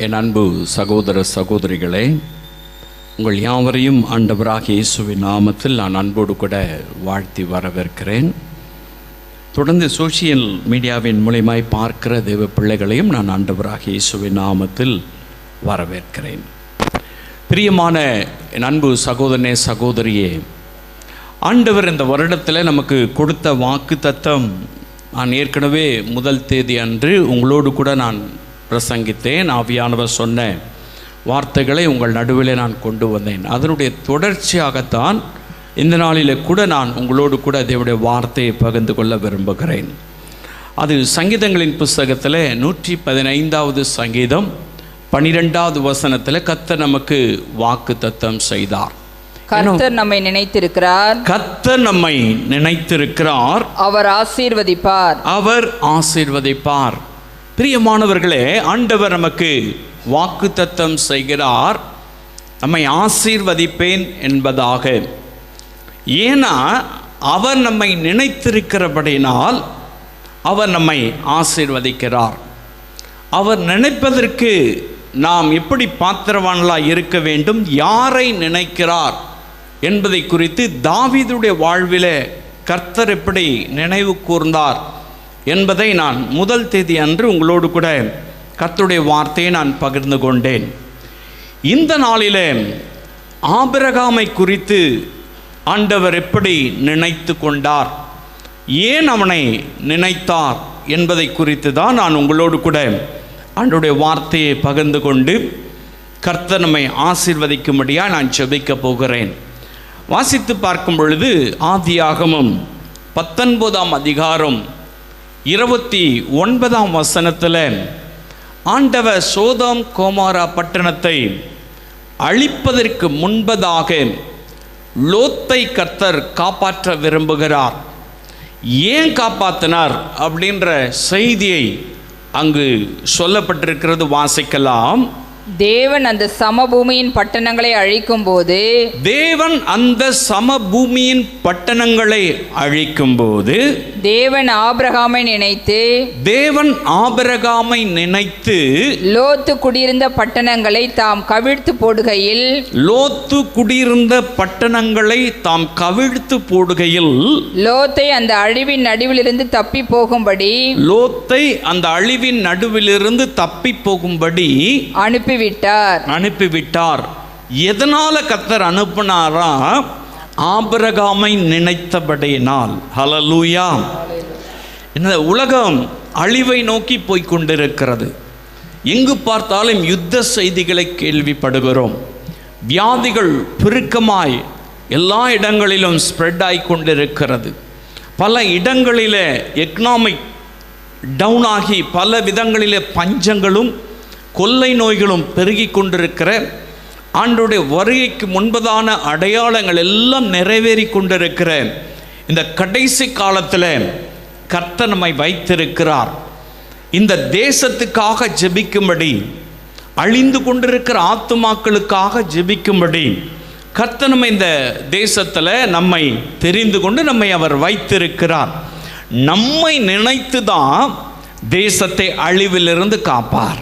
என் அன்பு சகோதர சகோதரிகளே, உங்கள் யாவரையும் ஆண்டவராகிய இயேசுவின் நாமத்தில் நான் அன்போடு கூட வாழ்த்தி வரவேற்கிறேன். தொடர்ந்து சோசியல் மீடியாவின் மூலமாய் பார்க்கிற தேவ பிள்ளைகளையும் நான் ஆண்டவராகிய இயேசுவின் நாமத்தில் வரவேற்கிறேன். பிரியமான என் அன்பு சகோதரனே சகோதரியே, ஆண்டவர் இந்த வருடத்தில் நமக்கு கொடுத்த வாக்கு தத்தம் நான் ஏற்கனவே முதல் தேதி அன்று உங்களோடு கூட நான் பிரசங்கித்தேன். ஆவியானவர் சொன்ன வார்த்தைகளை உங்கள் நடுவில் நான் கொண்டு வந்தேன். அதனுடைய தொடர்ச்சியாகத்தான் இந்த நாளில் கூட நான் உங்களோடு கூட தேவனுடைய வார்த்தையை பகிர்ந்து கொள்ள விரும்புகிறேன். அது சங்கீதங்களின் புஸ்தகத்தில் 115வது சங்கீதம் 12வது வசனத்தில் கர்த்தர் நமக்கு வாக்கு தத்தம் செய்தார். கர்த்தர் நம்மை நினைத்திருக்கிறார், கர்த்தர் நம்மை நினைத்திருக்கிறார், அவர் ஆசீர்வதிப்பார், அவர் ஆசீர்வதிப்பார். பிரியமானவர்களே, ஆண்டவர் நமக்கு வாக்கு தத்தம் செய்கிறார், நம்மை ஆசீர்வதிப்பேன் என்பதாக. ஏன்னா அவர் நம்மை நினைத்திருக்கிறபடினால் அவர் நம்மை ஆசீர்வதிக்கிறார். அவர் நினைப்பதற்கு நாம் எப்படி பாத்திரவான்களாய் இருக்க வேண்டும், யாரை நினைக்கிறார் என்பதை குறித்து தாவீதுடைய வாழ்விலே கர்த்தர் எப்படி நினைவு கூர்ந்தார் என்பதை நான் முதல் தேதி அன்று உங்களோடு கூட கர்த்தருடைய வார்த்தையை நான் பகிர்ந்து கொண்டேன். இந்த நாளிலே ஆபிரகாமை குறித்து ஆண்டவர் எப்படி நினைத்து கொண்டார், ஏன் அவனை நினைத்தார் என்பதை குறித்து தான் நான் உங்களோடு கூட ஆண்டவருடைய வார்த்தையை பகிர்ந்து கொண்டு கர்த்தர் நம்மை ஆசீர்வதிக்கும்படியாக நான் ஜெபிக்க போகிறேன். வாசித்து பார்க்கும் பொழுது ஆதியாகமம் 19ஆம் அதிகாரம் 29ஆம் வசனத்தில் ஆண்டவர் சோதோம் கோமாரா பட்டணத்தை அழிப்பதற்கு முன்பதாக லோத்தை கர்த்தர் காப்பாற்ற விரும்புகிறார். ஏன் காப்பாற்றினார் அப்படின்ற செய்தியை அங்கு சொல்லப்பட்டிருக்கிறது. வாசிக்கலாம். தேவன் அந்த சமபூமியின் பட்டணங்களை அழிக்கும் போது, தேவன் அந்த சமபூமியின் பட்டணங்களை அழிக்கும் போது தேவன் ஆபிரகாமை நினைத்து, தேவன் ஆபிரகாமை நினைத்து லோத்து குடியிருந்த பட்டணங்களை தாம் கவிழ்த்து போடுகையில், லோத்து குடியிருந்த பட்டணங்களை தாம் கவிழ்த்து போடுகையில் லோத்தை அந்த அழிவின் நடுவிலிருந்து தப்பி போகும்படி, லோத்தை அந்த அழிவின் நடுவிலிருந்து தப்பி போகும்படி அனுப்பிவிட்டார். எதனால கர்த்தர் அனுப்பினாரா? ஆபிரகாமை நினைத்தபடியினால். ஹல்லேலூயா. இந்த உலகம் அழிவை நோக்கி போய் கொண்டிருக்கிறது. எங்கு பார்த்தாலும் யுத்த செய்திகளை கேள்விப்படுகிறோம். வியாதிகள் பெருக்கமாய் எல்லா இடங்களிலும் ஸ்ப்ரெட் ஆகி கொண்டிருக்கிறது. பல இடங்களிலே எக்கனாமிக் டவுன் ஆகி பல விதங்களிலே பஞ்சங்களும் கொள்ளை நோய்களும் பெருகி கொண்டிருக்கிற ஆண்டவருடைய வருகைக்கு முன்பதான அடையாளங்கள் எல்லாம் நிறைவேறி கொண்டிருக்கிற இந்த கடைசி காலத்தில் கர்த்தர் நம்மை வைத்திருக்கிறார். இந்த தேசத்துக்காக ஜெபிக்கும்படி, அழிந்து கொண்டிருக்கிற ஆத்துமாக்களுக்காக ஜெபிக்கும்படி கர்த்தர் நம்ம இந்த தேசத்தில் நம்மை தெரிந்து கொண்டு நம்மை அவர் வைத்திருக்கிறார். நம்மை நினைத்து தான் தேசத்தை அழிவிலிருந்து காப்பார்.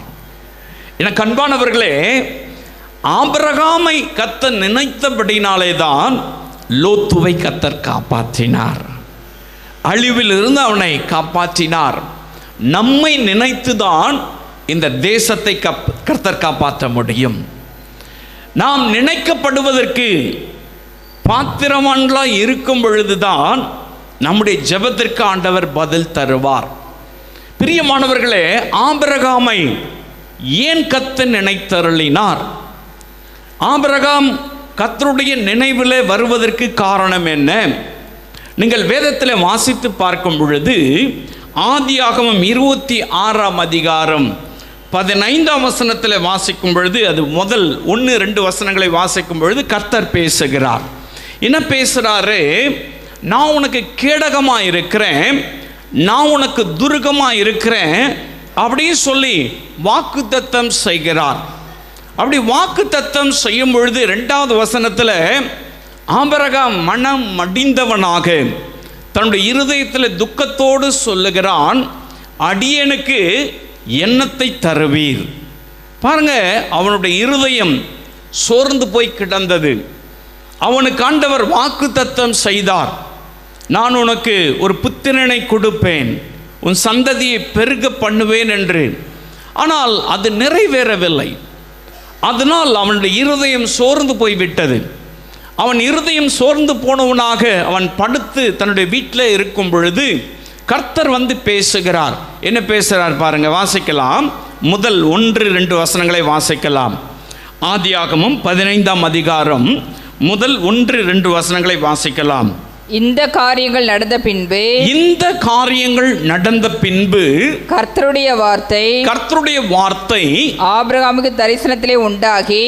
எனக்கு அன்பானவர்களே, ஆபிரகாமை கர்த்தர் நினைத்தபடினாலே தான் லோத்துவை கர்த்தர் காப்பாற்றினார், அழிவிலிருந்து அவனை காப்பாற்றினார். நம்மை நினைத்துதான் இந்த தேசத்தை கர்த்தர் காப்பாற்ற முடியும். நாம் நினைக்கப்படுவதற்கு பாத்திரவான்களாய் இருக்கும் பொழுதுதான் நம்முடைய ஜெபத்திற்கு ஆண்டவர் பதில் தருவார். பிரியமானவர்களே, ஆபிரகாமை ஏன் கர்த்தர் நினைத்தருளினார்? ஆபிரகாம் கர்த்தருடைய நினைவில் வருவதற்கு காரணம் என்ன? நீங்கள் வேதத்தில் வாசித்து பார்க்கும் பொழுது ஆதியாகமம் 26ஆம் அதிகாரம் 15ஆம் வசனத்தில் வாசிக்கும் பொழுது, அது முதல் 1-2 வசனங்களை வாசிக்கும் பொழுது கர்த்தர் பேசுகிறார். என்ன பேசுகிறாரு? நான் உனக்கு கேடகமாக இருக்கிறேன், நான் உனக்கு துருகமாக இருக்கிறேன் அப்படின்னு சொல்லி வாக்கு தத்தம் செய்கிறார். அப்படி வாக்கு தத்தம் செய்யும் பொழுது 2வது வசனத்தில் ஆபிரகாம் மனம் மடிந்தவனாக தன்னுடைய இருதயத்தில் துக்கத்தோடு சொல்லுகிறான், அடியனுக்கு என்னத்தை தருவீர்? பாருங்க, அவனுடைய இருதயம் சோர்ந்து போய் கிடந்தது. அவனுக்கு ஆண்டவர் வாக்குத்தத்தம் செய்தார், நான் உனக்கு ஒரு புத்திரனை கொடுப்பேன், உன் சந்ததியை பெருக பண்ணுவேன் என்று. ஆனால் அது நிறைவேறவில்லை. அதனால் அவனுடைய இருதயம் சோர்ந்து போய்விட்டது. அவன் இருதயம் சோர்ந்து போனவனாக அவன் படுத்து தன்னுடைய வீட்டில் இருக்கும் பொழுது கர்த்தர் வந்து பேசுகிறார். என்ன பேசுகிறார் பாருங்க, வாசிக்கலாம். முதல் 1-2 வசனங்களை வாசிக்கலாம். ஆதியாகமம் 15ஆம் அதிகாரம் முதல் 1-2 வசனங்களை வாசிக்கலாம். இந்த காரியங்கள் நடந்த பின்பு கர்த்தருடைய வார்த்தை ஆபிரகாமுக்கு தரிசனத்திலே உண்டாகி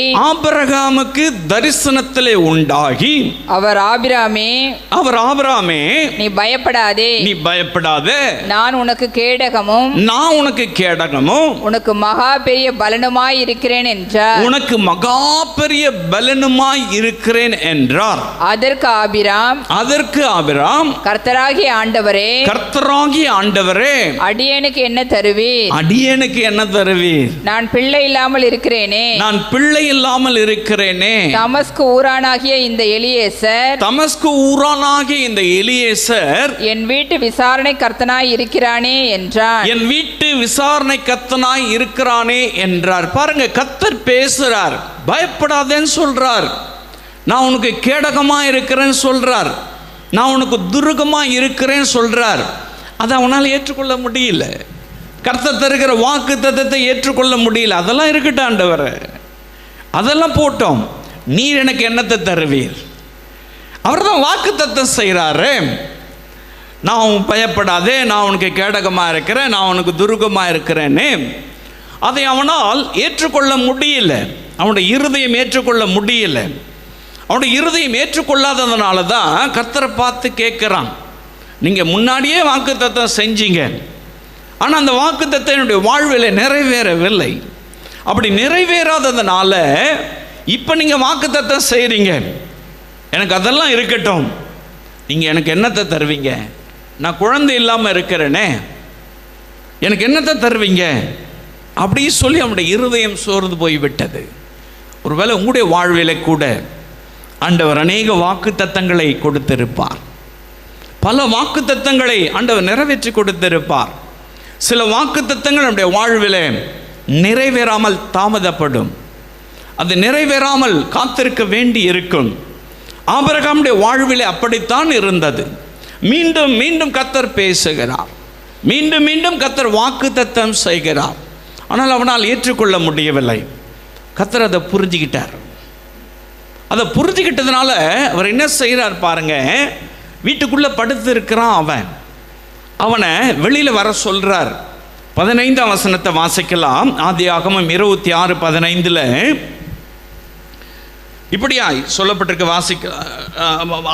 அவர் ஆபிரகாமே நீ பயப்படாதே நான் உனக்கு கேடகமும் உனக்கு மகா பெரிய பலனுமாய் இருக்கிறேன் என்றார். அதற்கு ஆபிராம் கர்த்தராகிய ஆண்டவரே அடியேனுக்கு என்ன தருவீர்? நான் பிள்ளை இல்லாமல் இருக்கிறேனே. தமஸ்கு ஊரானாகிய இந்த எலியேசர் என் வீட்டு விசாரணை கர்த்தனாய் இருக்கிறானே என்றார். பாருங்க, கர்த்தர் பேசுறார், பயப்படாதேன்னு சொல்றார். நான் உனக்கு கேடகமா இருக்கிறேன்னு சொல்றார், நான் உனக்கு துருகமாக இருக்கிறேன்னு சொல்கிறார். அதை அவனால் ஏற்றுக்கொள்ள முடியல. கர்த்தர் தருகிற வாக்குத்தத்தத்தை ஏற்றுக்கொள்ள முடியல. அதெல்லாம் இருக்கட்டும் ஆண்டவரே, அதெல்லாம் போட்டோம், நீர் எனக்கு என்னத்தை தருவீர்? அவர் தான் வாக்குத்தத்தம் செய்கிறாரு. நான் பயப்படாதே, நான் உனக்கு கேடகமாக இருக்கிறேன், நான் உனக்கு துருகமாக இருக்கிறேன்னு. அதை அவனால் ஏற்றுக்கொள்ள முடியல. அவனுடைய இருதயம் ஏற்றுக்கொள்ள முடியல. அவனுடைய இருதயம் ஏற்றுக்கொள்ளாததுனால தான் கர்த்தரை பார்த்து கேட்குறான், நீங்கள் முன்னாடியே வாக்குத்தத்தம் செஞ்சீங்க, ஆனால் அந்த வாக்குத்தத்தம் என்னுடைய வாழ்வில் நிறைவேறவில்லை. அப்படி நிறைவேறாததுனால இப்போ நீங்கள் வாக்குத்தத்தம் செய்கிறீங்க. எனக்கு அதெல்லாம் இருக்கட்டும், நீங்கள் எனக்கு என்னத்தை தருவீங்க? நான் குழந்தை இல்லாமல் இருக்கிறேனே, எனக்கு என்னத்தை தருவீங்க? அப்படி சொல்லி அவனுடைய இருதயம் சோர்ந்து போய்விட்டது. ஒருவேளை உங்களுடைய வாழ்விலே கூட ஆண்டவர் அநேக வாக்குத்தத்தங்களை கொடுத்திருப்பார். பல வாக்குத்தத்தங்களை ஆண்டவர் நிறைவேற்றி கொடுத்திருப்பார். சில வாக்குத்தத்தங்கள் நம்முடைய வாழ்விலே நிறைவேறாமல் தாமதப்படும். அது நிறைவேறாமல் காத்திருக்க வேண்டி இருக்கும். ஆபிரகாமுடைய வாழ்விலே அப்படித்தான் இருந்தது. மீண்டும் மீண்டும் கர்த்தர் பேசுகிறார், மீண்டும் மீண்டும் கர்த்தர் வாக்குத்தத்தம் செய்கிறார். ஆனால் அவனால் ஏற்றுக்கொள்ள முடியவில்லை. கர்த்தர் அதை புரிஞ்சுக்கிட்டார். அதை புரிஞ்சுக்கிட்டதுனால அவர் என்ன செய்கிறார் பாருங்க, வீட்டுக்குள்ளே படுத்து இருக்கிறான் அவனை வெளியில் வர சொல்கிறார். 15ஆம் வசனத்தை வாசிக்கலாம். ஆதியாகமம் 26:15 இப்படியாய் சொல்லப்பட்டிருக்க.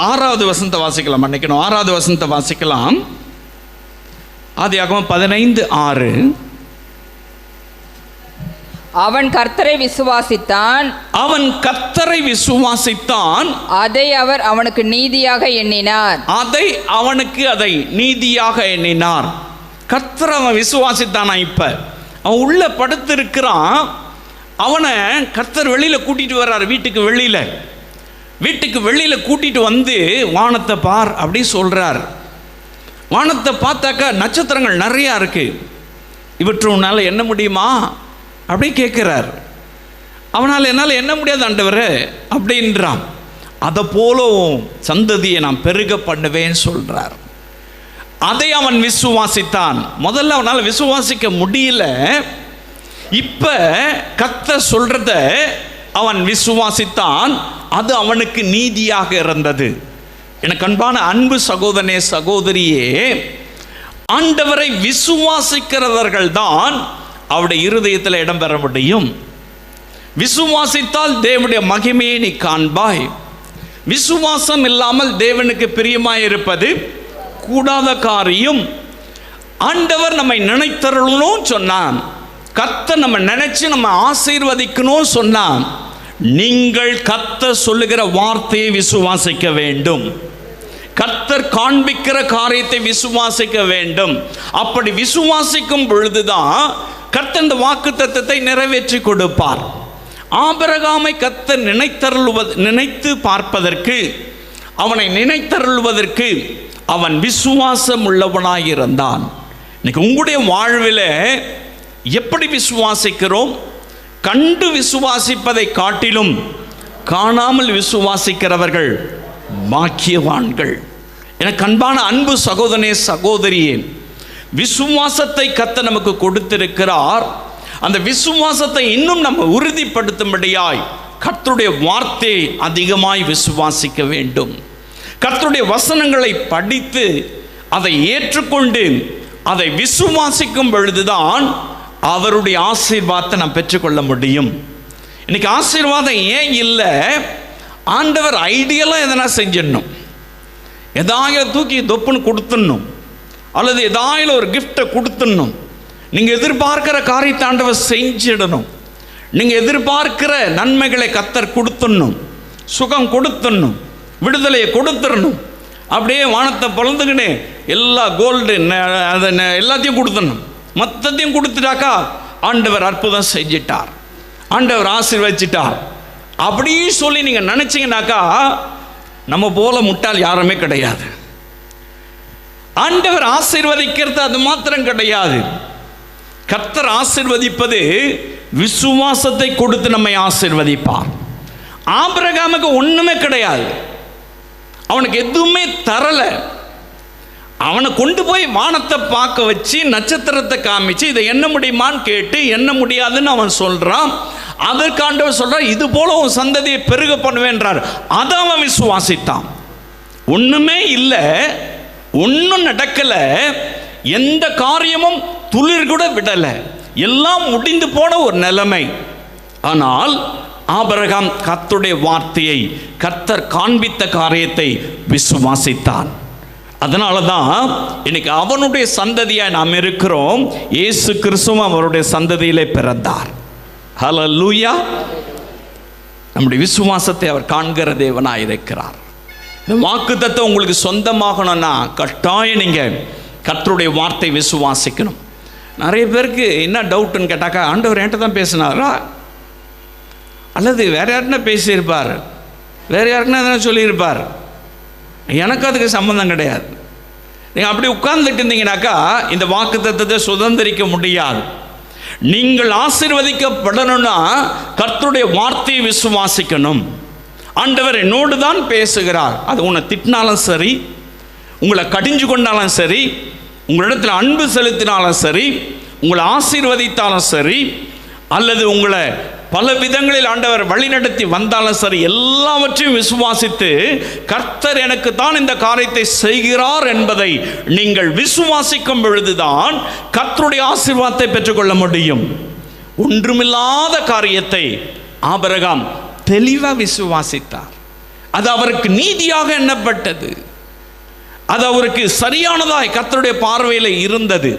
6வது வசனத்தை வாசிக்கலாம். மன்னிக்கணும், 6வது வசனத்தை வாசிக்கலாம். ஆதியாகமம் 15:6 அவன் கர்த்தரை விசுவாசித்தான், அதை அவர் அவனுக்கு நீதியாக எண்ணினார். கர்த்தரை அவன் விசுவாசித்தானா? இப்ப அவன் உள்ள படுத்து இருக்கிறான். அவனை கர்த்தர் வெளியில கூட்டிட்டு வர்றார். வீட்டுக்கு வெளியில கூட்டிட்டு வந்து வானத்தை பார் அப்படி சொல்றார். வானத்தை பார்த்தாக்கா நட்சத்திரங்கள் நிறையா இருக்கு. இவற்றை உன்னால என்ன முடியுமா அப்படி கேட்கிறார். அவனால் என்னால் என்ன முடியாது ஆண்டவரே அப்படின்றான். அதை போலவும் சந்ததியை நான் பெருக பண்ணுவேன்னு சொல்றார். அதை அவன் விசுவாசித்தான். முதல்ல அவனால் விசுவாசிக்க முடியல. இப்ப கர்த்தர் சொல்றத அவன் விசுவாசித்தான். அது அவனுக்கு நீதியாக இருந்தது. எனக்கு அன்பான அன்பு சகோதரனே சகோதரியே, ஆண்டவரை விசுவாசிக்கிறவர்கள் தான் அவருடைய இருதயத்தில் இடம்பெற முடியும். விசுவாசித்தால் தேவனுடைய மகிமையை நீ காண்பாய். விசுவாசம் இல்லாமல் தேவனுக்கு பிரியமாய் இருப்பது கூடாத காரியம். ஆண்டவர் நம்மை நினைத்தருளும் சொன்னான். கர்த்தர் நம்ம நினைச்சு நம்ம ஆசீர்வதிக்கணும் சொன்னான். நீங்கள் கர்த்தர் சொல்லுகிற வார்த்தையை விசுவாசிக்க வேண்டும். கர்த்தர் காண்பிக்கிற காரியத்தை விசுவாசிக்க வேண்டும். அப்படி விசுவாசிக்கும் பொழுதுதான் கர்த்தர் இந்த வாக்குத்தத்தத்தை நிறைவேற்றி கொடுப்பார். ஆபிரகாமை கர்த்தர் நினைத்து பார்ப்பதற்கு, அவனை நினைத்தருள்வதற்கு அவன் விசுவாசம் உள்ளவனாயிருந்தான். இன்னைக்கு உங்களுடைய வாழ்வில் எப்படி விசுவாசிக்கிறோம்? கண்டு விசுவாசிப்பதை காட்டிலும் காணாமல் விசுவாசிக்கிறவர்கள் பாக்கியவான்கள். எனக்கு அன்பான அன்பு சகோதரனே, சகோதரியே, விசுவாசத்தை கர்த்தர் நமக்கு கொடுத்திருக்கிறார். அந்த விசுவாசத்தை இன்னும் நம்ம உறுதிப்படுத்தும்படியாய் கர்த்தருடைய வார்த்தையை அதிகமாய் விசுவாசிக்க வேண்டும். கர்த்தருடைய வசனங்களை படித்து அதை ஏற்றுக்கொண்டு அதை விசுவாசிக்கும் பொழுதுதான் அவருடைய ஆசீர்வாதத்தை நாம் பெற்றுக்கொள்ள முடியும். இன்னைக்கு ஆசீர்வாதம் ஏன் இல்லை? ஆண்டவர் ஐடியலாக எதனா செஞ்சிடணும், எதாயிரம் தூக்கி தொப்புன்னு கொடுத்துடணும், அல்லது எதாயிரம் ஒரு கிஃப்டை கொடுத்துடணும். நீங்கள் எதிர்பார்க்கிற காரியத்தை ஆண்டவர் செஞ்சிடணும். நீங்கள் எதிர்பார்க்கிற நன்மைகளை கர்த்தர் கொடுத்துடணும், சுகம் கொடுத்துடணும், விடுதலையை கொடுத்துடணும். அப்படியே வானத்தை பிளந்துக்கினே எல்லா கோல்டு எல்லாத்தையும் கொடுத்துடணும். மொத்தத்தையும் கொடுத்துட்டாக்கா ஆண்டவர் அற்புதம் செஞ்சிட்டார், ஆண்டவர் ஆசீர்வதிச்சிட்டார் அப்படி சொல்லி நீங்கள் நினச்சிங்கனாக்கா நம்ம போல முட்டாள் யாருமே கிடையாது. ஆண்டவர் ஆசீர்வதிக்கிறது அது மாத்திரம் கிடையாது. கர்த்தர் ஆசீர்வதிப்பது விசுவாசத்தை கொடுத்து நம்மை ஆசீர்வதிப்பார். ஆபிரகாமுக்கு ஒன்றுமே கிடையாது, அவனுக்கு எதுவுமே தரல. அவனை கொண்டு போய் வானத்தை பார்க்க வச்சு நட்சத்திரத்தை காமிச்சு இதை எண்ண முடியுமான்னு கேட்டு எண்ண முடியாதுன்னு அவன் சொல்றான். அதற்கு ஆண்டவர் சொல்றார், இது போல உன் சந்ததியை பெருக பண்ணுவேன்றார். அதை அவன் விசுவாசித்தான். ஒண்ணுமே இல்லை, ஒன்றும் நடக்கல, எந்த காரியமும் துளிர் கூட விடலை, எல்லாம் முடிந்து போன ஒரு நிலைமை. ஆனால் ஆபிரகாம் கர்த்தருடைய வார்த்தையை, கர்த்தர் காண்பித்த காரியத்தை விசுவாசித்தான். அதனால தான் இன்னைக்கு அவனுடைய சந்ததியாய் நாம் இருக்கிறோம். இயேசு கிறிஸ்துவும் அவருடைய சந்ததியிலே பிறந்தார். ஹல்லேலூயா. நம்முடைய விசுவாசத்தை அவர் காண்கிற தேவனாய் இருக்கிறார். இந்த வாக்குத்தத்தம் உங்களுக்கு சொந்தமாகணும்னா கட்டாயம் நீங்கள் கர்த்தருடைய வார்த்தை விசுவாசிக்கணும். நிறைய பேருக்கு என்ன டவுட்டுன்னு கேட்டாக்கா, ஆண்டவர் என்கிட்ட தான் பேசினாரா, அல்லது வேறு யாருன்னா பேசியிருப்பார், வேறு யாருக்குன்னா எதனா சொல்லியிருப்பார், எனக்கு அதுக்கு சம்மந்தம் கிடையாது. நீங்கள் அப்படி உட்கார்ந்துட்டு இருந்தீங்கன்னாக்கா இந்த வாக்குத்தத்தத்தை சுதந்திரிக்க முடியாது. நீங்கள் ஆசீர்வதிக்கப்படணும்னா கர்த்தருடைய வார்த்தையை விசுவாசிக்கணும். ஆண்டவர் என்னோடு தான் பேசுகிறார். அது உன்னை திட்டினாலும் சரி, உங்களை கடிஞ்சு கொண்டாலும் சரி, உங்களிடத்தில் அன்பு செலுத்தினாலும் சரி, உங்களை ஆசீர்வதித்தாலும் சரி, அல்லது உங்களை பல விதங்களில் ஆண்டவர் வழிநடத்தி வந்தாலும் சரி, எல்லாவற்றையும் விசுவாசித்து கர்த்தர் எனக்கு தான் இந்த காரியத்தை செய்கிறார் என்பதை நீங்கள் விசுவாசிக்கும் பொழுதுதான் கர்த்தருடைய ஆசீர்வாதத்தை பெற்றுக்கொள்ள முடியும். ஒன்றுமில்லாத காரியத்தை ஆபிரகாம் தெளிவாக விசுவாசித்தார். அது அவருக்கு நீதியாக எண்ணப்பட்டது, அது அவருக்கு சரியானதாய் கர்த்தருடைய பார்வையில் இருந்தது.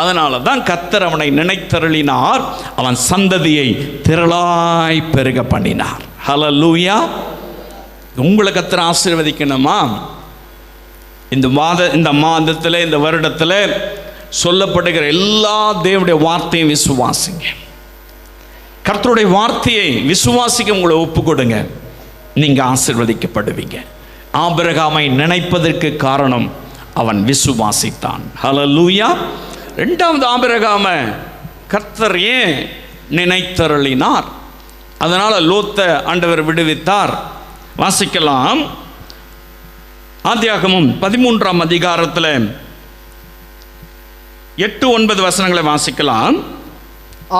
அதனால தான் கர்த்தர் அவனை நினைத்தருளினார், அவன் சந்ததியை திரளாய் பெருக பண்ணினார். ஹல்லேலூயா. உங்களை கர்த்தர் ஆசீர்வதிக்கணுமா? இந்த மாதத்தில், இந்த வருடத்தில் சொல்லப்படுகிற எல்லா தேவனுடைய வார்த்தையும் விசுவாசிங்க. கர்த்தருடைய வார்த்தையை விசுவாசிக்க உங்களை ஒப்பு கொடுங்க, நீங்கள் ஆசீர்வதிக்கப்படுவீங்க. ஆபிரகாமை நினைப்பதற்கு காரணம் அவன் விசுவாசித்தான். ஹல்லேலூயா. ரெண்டாவது, ஆபிரகாமை கர்த்தர் ஏன் நினைத்தருளினார்? அதனால் லோத்தை ஆண்டவர் விடுவித்தார். வாசிக்கலாம். ஆதியாகமம் 13ஆம் அதிகாரத்தில் 8-9 வசனங்களை வாசிக்கலாம்.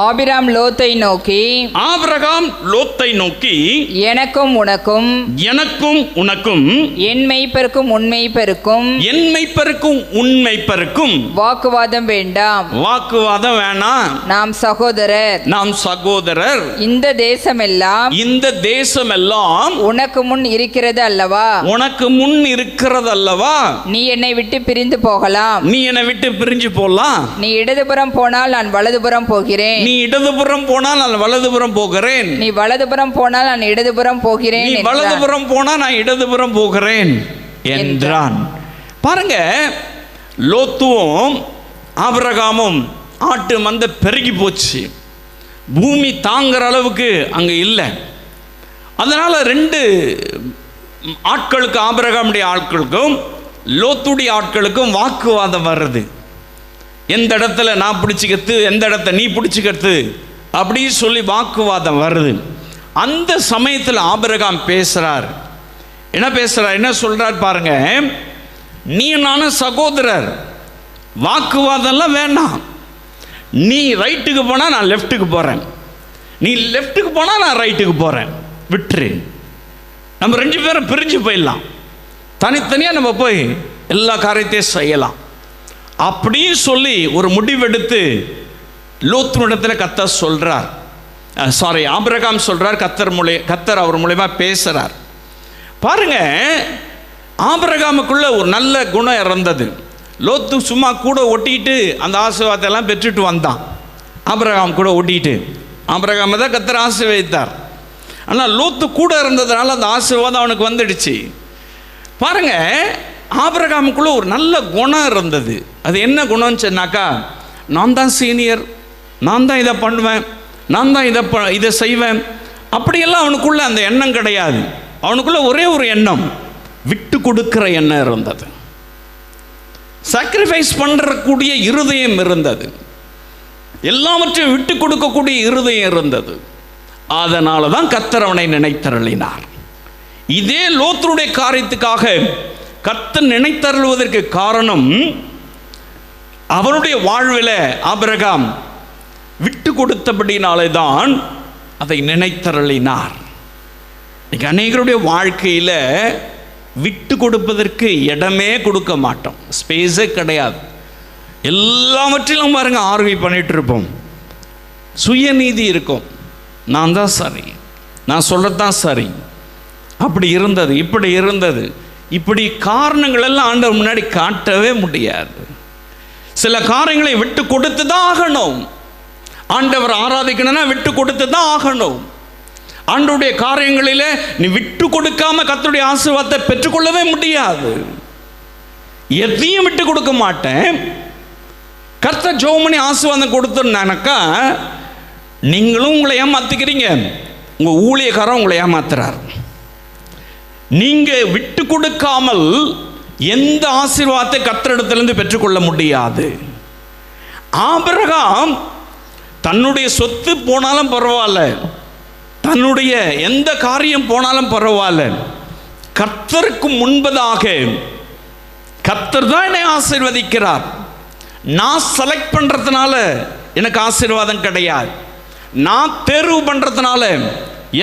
ஆபிராம் லோத்தை நோக்கி, ஆபிரகாம் லோத்தை நோக்கி, எனக்கும் உனக்கும் என் மெய்ப்பருக்கும் உண்மைப்பருக்கும் வாக்குவாதம் வேண்டாம். வாக்குவாதம் வேணாம். நாம் சகோதரர். இந்த தேசமெல்லாம் உனக்கு முன் இருக்கிறது அல்லவா? நீ என்னை விட்டு பிரிந்து போகலாம். நீ இடதுபுறம் போனால் நான் வலதுபுறம் போகிறேன். நீ இடதுபுறம் போனால் நான் வலதுபுறம் போகிறேன். நீ வலதுபுறம் போனால் நான் இடதுபுறம் போகிறேன். நீ வலதுபுறம் போனால் நான் இடதுபுறம் போகிறேன் என்றான். பாருங்க, லோத்துவும் ஆபிரகாமும் ஆட்டு மந்தை பெருகி போச்சு, பூமி தாங்குற அளவுக்கு அங்கே இல்லை. அதனால் 2 ஆட்களுக்கு, ஆபிரகாமுடைய ஆட்களுக்கும் லோத்துடைய ஆட்களுக்கும் வாக்குவாதம் வர்றது. எந்த இடத்துல நான் பிடிச்சிக்கிறது, எந்த இடத்த நீ பிடிச்சிக்கிறது அப்படின்னு சொல்லி வாக்குவாதம் வருது. அந்த சமயத்தில் ஆபிரகாம் பேசுகிறார். என்ன பேசுகிறார், என்ன சொல்கிறார் பாருங்க, நீ நானும் சகோதரர், வாக்குவாதம்லாம் வேண்டாம். நீ ரைட்டுக்கு போனால் நான் லெஃப்ட்டுக்கு போகிறேன், நீ லெஃப்ட்டுக்கு போனால் நான் ரைட்டுக்கு போகிறேன், விட்டுரு. நம்ம 2 பேரும் பிரிஞ்சு போயிடலாம், தனித்தனியாக நம்ம போய் எல்லா காரியத்தையும் செய்யலாம் அப்படின்னு சொல்லி ஒரு முடிவெடுத்து லோத்தினிடத்தில் கர்த்தர் சொல்கிறார். ஆபிரகாம் சொல்கிறார், கர்த்தர் அவர் மூலமா பேசுகிறார். பாருங்க, ஆபிரகாமுக்குள்ள ஒரு நல்ல குணம் இருந்தது. லோத்து சும்மா கூட ஒட்டிட்டு அந்த ஆசீர்வாதத்தை எல்லாம் பெற்றுட்டு வந்தான். ஆபிரகாம் கூட ஒட்டிட்டு ஆபிரகாமை தான் கர்த்தர் ஆசீர்வதித்தார். ஆனால் லோத்து கூட இருந்ததுனால அந்த ஆசீர்வாதம் அவனுக்கு வந்துடுச்சு. பாருங்க, ஆபிரகாமுக்குள்ள ஒரு நல்ல குணம் இருந்தது. அது என்ன குணம்னு சொன்னாக்கா, நான் தான் சீனியர், நான் தான் இதை பண்ணுவேன், நான் தான் இதை செய்வேன், அப்படியெல்லாம் அவனுக்குள்ள அந்த எண்ணம் கிடையாது. அவனுக்குள்ள ஒரே ஒரு எண்ணம், விட்டு கொடுக்கிற எண்ணம் இருந்தது. சாக்ரிஃபைஸ் பண்ணுறக்கூடிய இருதயம் இருந்தது, எல்லாவற்றையும் விட்டு கொடுக்கக்கூடிய இருதயம் இருந்தது. அதனால தான் கர்த்தர் அவனை நினைத்தருளினார். இதே லோத்துடைய காரியத்துக்காக கர்த்தர் நினைத்தருளுவதற்கு காரணம், அவனுடைய வாழ்வில் ஆபிரகாம் விட்டு கொடுத்தபடினாலே தான் அதை நினைத்தருளினார். இன்னைக்கு அநேகருடைய வாழ்க்கையில் விட்டு கொடுப்பதற்கு இடமே கொடுக்க மாட்டோம், ஸ்பேஸே கிடையாது. எல்லாவற்றிலும் பாருங்க ஆர்வி பண்ணிட்டு இருப்போம், சுயநீதி இருக்கும், நான் தான் சரி, நான் சொல்லத்தான் சரி, அப்படி இருந்தது, இப்படி இருந்தது, இப்படி காரணங்கள் எல்லாம் ஆண்டவர் முன்னாடி காட்டவே முடியாது. சில காரியங்களை விட்டு கொடுத்து தான் ஆகணும். ஆண்டவர் ஆராதிக்கணும்னா விட்டு கொடுத்து தான் ஆகணும். ஆண்டவருடைய காரியங்களில் நீ விட்டு கொடுக்காம கர்த்தருடைய ஆசீர்வாதத்தை பெற்றுக்கொள்ளவே முடியாது. எதையும் விட்டு கொடுக்க மாட்டேன். கர்த்தர் ஜெபம் பண்ணி ஆசீர்வாதம் கொடுத்தோம்னாக்கா நீங்களும் உங்களை ஏமாத்திக்கிறீங்க, உங்க ஊழியக்காரன் உங்களை ஏமாத்துறார். நீங்க விட்டு கொடுக்காமல் எந்த ஆசீர்வாதத்தை கர்த்தரிடத்திலிருந்து பெற்றுக்கொள்ள முடியாது. ஆபிரகாம் தன்னுடைய சொத்து போனாலும் பரவாயில்ல, தன்னுடைய எந்த காரியம் போனாலும் பரவாயில்ல, கர்த்தருக்கு முன்பதாக கர்த்தர் தான் என்னை ஆசீர்வதிக்கிறார். நான் செலக்ட் பண்றதுனால எனக்கு ஆசீர்வாதம் கிடையாது, நான் தேர்வு பண்றதுனால